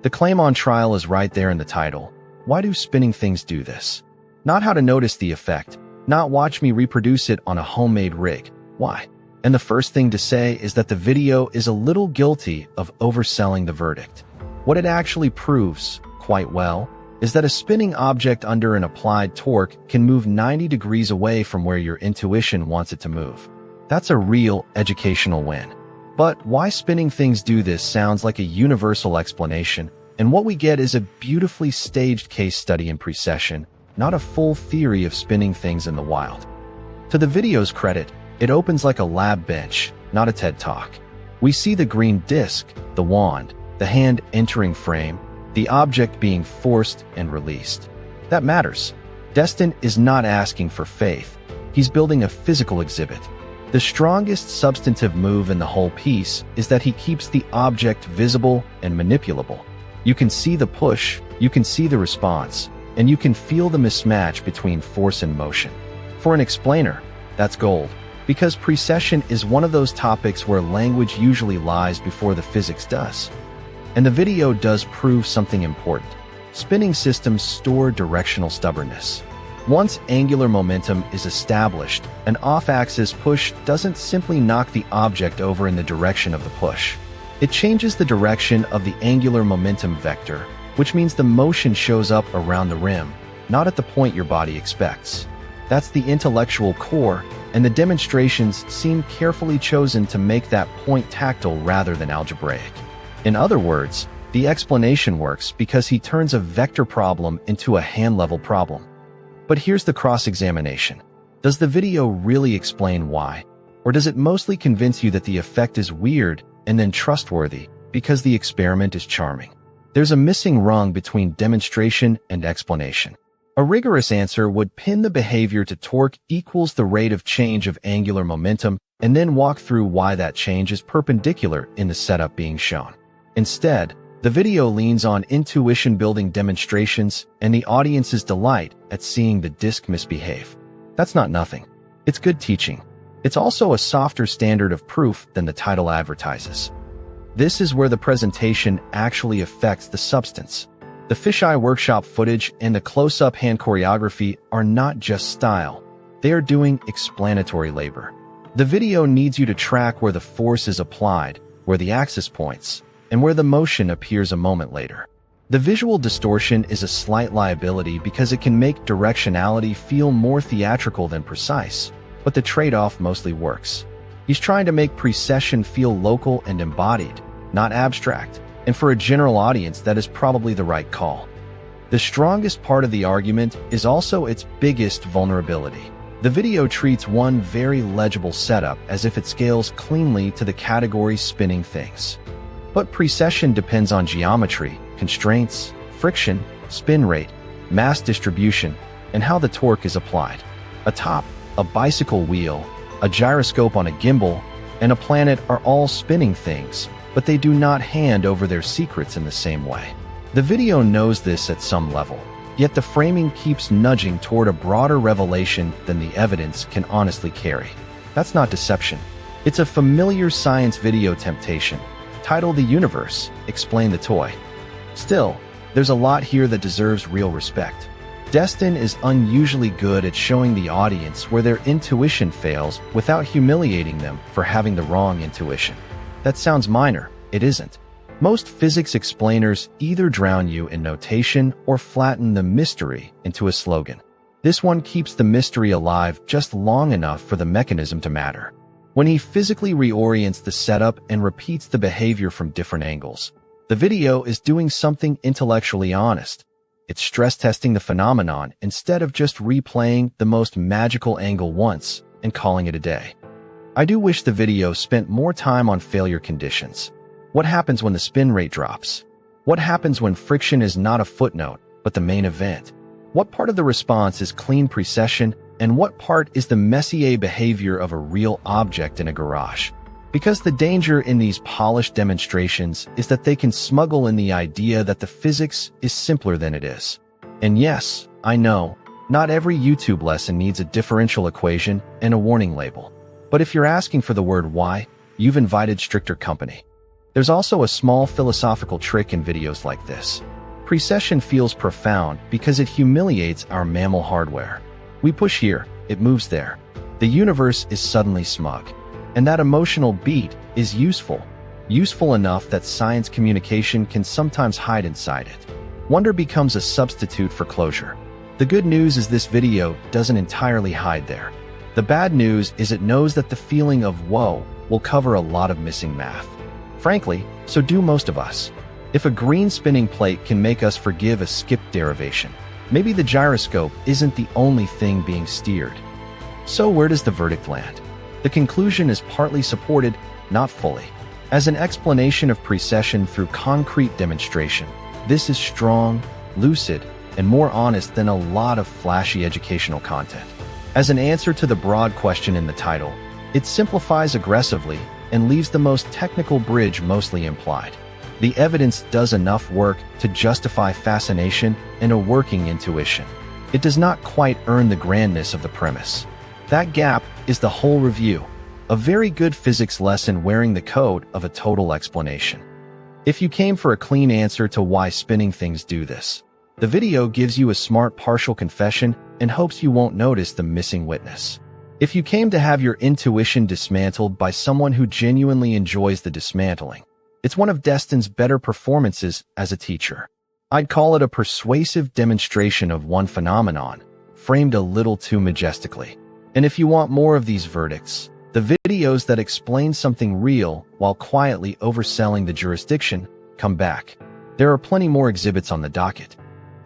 The claim on trial is right there in the title. Why do spinning things do this? Not how to notice the effect, not watch me reproduce it on a homemade rig. Why? And the first thing to say is that the video is a little guilty of overselling the verdict. What it actually proves, quite well, is that a spinning object under an applied torque can move 90 degrees away from where your intuition wants it to move. That's a real educational win. But why spinning things do this sounds like a universal explanation, and what we get is a beautifully staged case study in Precession, not a full theory of spinning things in the wild. To the video's credit, it opens like a lab bench, not a TED Talk. We see the green disc, the wand, the hand entering frame, the object being forced and released. That matters. Destin is not asking for faith. He's building a physical exhibit. The strongest substantive move in the whole piece is that he keeps the object visible and manipulable. You can see the push, you can see the response, and you can feel the mismatch between force and motion. For an explainer, that's gold, because precession is one of those topics where language usually lies before the physics does. And the video does prove something important. Spinning systems store directional stubbornness. Once angular momentum is established, an off-axis push doesn't simply knock the object over in the direction of the push. It changes the direction of the angular momentum vector, which means the motion shows up around the rim, not at the point your body expects. That's the intellectual core, and the demonstrations seem carefully chosen to make that point tactile rather than algebraic. In other words, the explanation works because he turns a vector problem into a hand-level problem. But here's the cross-examination. Does the video really explain why? Or does it mostly convince you that the effect is weird and then trustworthy because the experiment is charming? There's a missing rung between demonstration and explanation. A rigorous answer would pin the behavior to torque equals the rate of change of angular momentum and then walk through why that change is perpendicular in the setup being shown. Instead, the video leans on intuition-building demonstrations and the audience's delight at seeing the disc misbehave. That's not nothing. It's good teaching. It's also a softer standard of proof than the title advertises. This is where the presentation actually affects the substance. The fisheye workshop footage and the close-up hand choreography are not just style. They are doing explanatory labor. The video needs you to track where the force is applied, where the axis points, and where the motion appears a moment later. The visual distortion is a slight liability because it can make directionality feel more theatrical than precise, but the trade-off mostly works. He's trying to make precession feel local and embodied, not abstract, and for a general audience that is probably the right call. The strongest part of the argument is also its biggest vulnerability. The video treats one very legible setup as if it scales cleanly to the category spinning things. But precession depends on geometry, constraints, friction, spin rate, mass distribution, and how the torque is applied. A top, a bicycle wheel, a gyroscope on a gimbal, and a planet are all spinning things, but they do not hand over their secrets in the same way. The video knows this at some level, yet the framing keeps nudging toward a broader revelation than the evidence can honestly carry. That's not deception. It's a familiar science video temptation. Title the universe, explain the toy. Still, there's a lot here that deserves real respect. Destin is unusually good at showing the audience where their intuition fails without humiliating them for having the wrong intuition. That sounds minor. It isn't. Most physics explainers either drown you in notation or flatten the mystery into a slogan. This one keeps the mystery alive just long enough for the mechanism to matter. When he physically reorients the setup and repeats the behavior from different angles, the video is doing something intellectually honest. It's stress-testing the phenomenon instead of just replaying the most magical angle once and calling it a day. I do wish the video spent more time on failure conditions. What happens when the spin rate drops? What happens when friction is not a footnote, but the main event? What part of the response is clean precession, and what part is the Messier behavior of a real object in a garage? Because the danger in these polished demonstrations is that they can smuggle in the idea that the physics is simpler than it is. And yes, I know, not every YouTube lesson needs a differential equation and a warning label. But if you're asking for the word why, you've invited stricter company. There's also a small philosophical trick in videos like this. Precession feels profound because it humiliates our mammal hardware. We push here, it moves there. The universe is suddenly smug. And that emotional beat is useful. Useful enough that science communication can sometimes hide inside it. Wonder becomes a substitute for closure. The good news is this video doesn't entirely hide there. The bad news is it knows that the feeling of woe will cover a lot of missing math. Frankly, so do most of us. If a green spinning plate can make us forgive a skipped derivation, maybe the gyroscope isn't the only thing being steered. So where does the verdict land? The conclusion is partly supported, not fully. As an explanation of precession through concrete demonstration, this is strong, lucid, and more honest than a lot of flashy educational content. As an answer to the broad question in the title, it simplifies aggressively and leaves the most technical bridge mostly implied. The evidence does enough work to justify fascination and a working intuition. It does not quite earn the grandness of the premise. That gap is the whole review, a very good physics lesson wearing the coat of a total explanation. If you came for a clean answer to why spinning things do this, the video gives you a smart partial confession and hopes you won't notice the missing witness. If you came to have your intuition dismantled by someone who genuinely enjoys the dismantling, it's one of Destin's better performances as a teacher. I'd call it a persuasive demonstration of one phenomenon, framed a little too majestically. And if you want more of these verdicts, the videos that explain something real while quietly overselling the jurisdiction, come back. There are plenty more exhibits on the docket.